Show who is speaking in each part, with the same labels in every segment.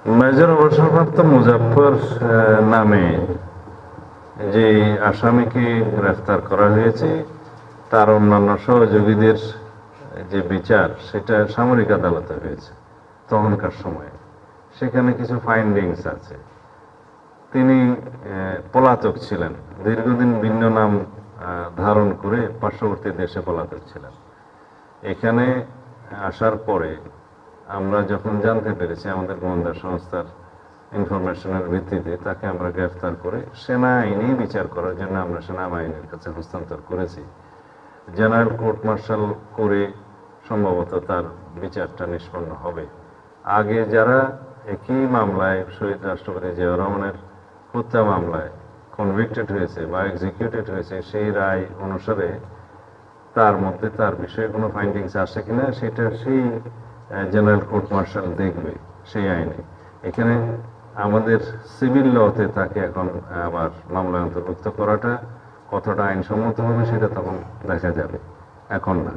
Speaker 1: Major অবসরপ্রাপ্ত মুজাফফর নামে যে আসামিকে গ্রেফতার করা হয়েছে তার অন্যান্য সহযোগীদের যে বিচার সেটা সামরিক আদালতে হয়েছে তখনকার সময়ে। সেখানে কিছু ফাইন্ডিংস আছে। তিনি পলাতক ছিলেন, দীর্ঘদিন ভিন্ন নাম ধারণ করে পার্শ্ববর্তী দেশে পলাতক ছিলেন। এখানে আসার পরে আমরা যখন জানতে পেরেছি আমাদের গোয়েন্দা সংস্থার ইনফরমেশনের ভিত্তিতে তাকে আমরা গ্রেফতার করে সেনা আইনে বিচার করার জন্য আমরা সেনাবাহিনীর কাছে হস্তান্তর করেছি। জেনারেল কোর্ট মার্শাল করে সম্ভবত তার বিচারটা নিষ্পন্ন হবে। আগে যারা একই মামলায় শহীদ রাষ্ট্রপতি জিয়াউর রহমানের হত্যা মামলায় কনভিক্টেড হয়েছে বা এক্সিকিউটেড হয়েছে, সেই রায় অনুসারে তার মধ্যে তার বিষয়ে কোনো ফাইন্ডিংস আসে কিনা সেটা সেই জেনারেল কোর্ট মার্শাল দেখবে সেই আইনে। এখানে আমাদের সিভিল লতে তাকে এখন আবার মামলায় অন্তর্ভুক্ত করাটা কতটা আইনসম্মত হবে সেটা তখন দেখা যাবে, এখন না।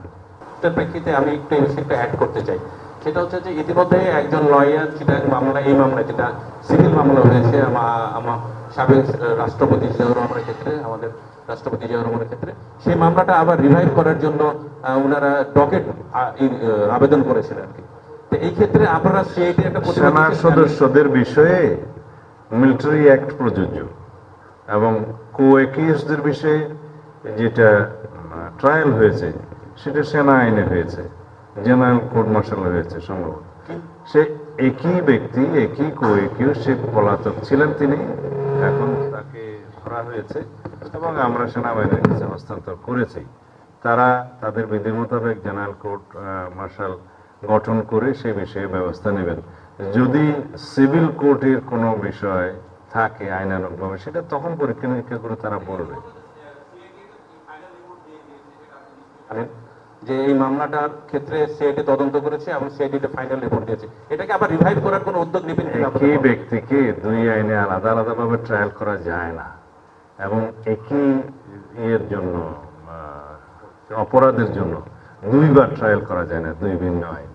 Speaker 2: তার প্রেক্ষিতে আমি একটু এই বিষয়টা অ্যাড করতে চাই। সেটা হচ্ছে যে ইতিমধ্যে একজন লয়ার যেটা মামলা, এই মামলা যেটা সিভিল মামলা হয়েছে আমার সাবেক রাষ্ট্রপতি জিয়াউর রহমানের ক্ষেত্রে, আমাদের রাষ্ট্রপতি জিয়াউর রহমানের ক্ষেত্রে, সেই মামলাটা আবার রিভাইভ করার জন্য ওনারা ডকেট আবেদন করেছিলেন আর কি। তো এই ক্ষেত্রে আপনারা সিআইডি একটা
Speaker 1: সেনা সদস্যদের বিষয়ে মিলিটারি অ্যাক্ট প্রযোজ্য এবং কো-অ্যাকিউজদের বিষয়ে যেটা ট্রায়াল হয়েছে সেটা সেনা আইনে হয়েছে, জেনারেল কোর্ট মার্শাল হয়েছে সম্ভবত। সে একই ব্যক্তি, একই কো-অ্যাকিউজ, সে পলাতক ছিলেন তিনি, এখন তাকে ধরা হয়েছে এবং আমরা সেনাবাহিনীর কাছে হস্তান্তর করেছি। তারা তাদের বিধি মোতাবেক জেনারেল কোর্ট মার্শাল গঠন করে সে বিষয়ে ব্যবস্থা নেবেন। যদি সিভিল কোর্টের কোনো বিষয় থাকে আইনানুগভাবে সেটা তখন পরীক্ষা নিরীক্ষা করে তারা বলবে।
Speaker 2: যে এই মামলাটার ক্ষেত্রে সিআইডি তদন্ত করেছে এবং সিআইডি ফাইনাল রিপোর্ট দিয়েছে, এটাকে আবার রিভাইভ করার কোনো উদ্যোগ নেবেন?
Speaker 1: একই ব্যক্তিকে দুই আইনে আলাদা আলাদাভাবে ট্রায়াল করা যায় না এবং একই এর জন্য অপরাধের জন্য দুইবার ট্রায়াল করা যায় না, দুই ভিন্ন আইন।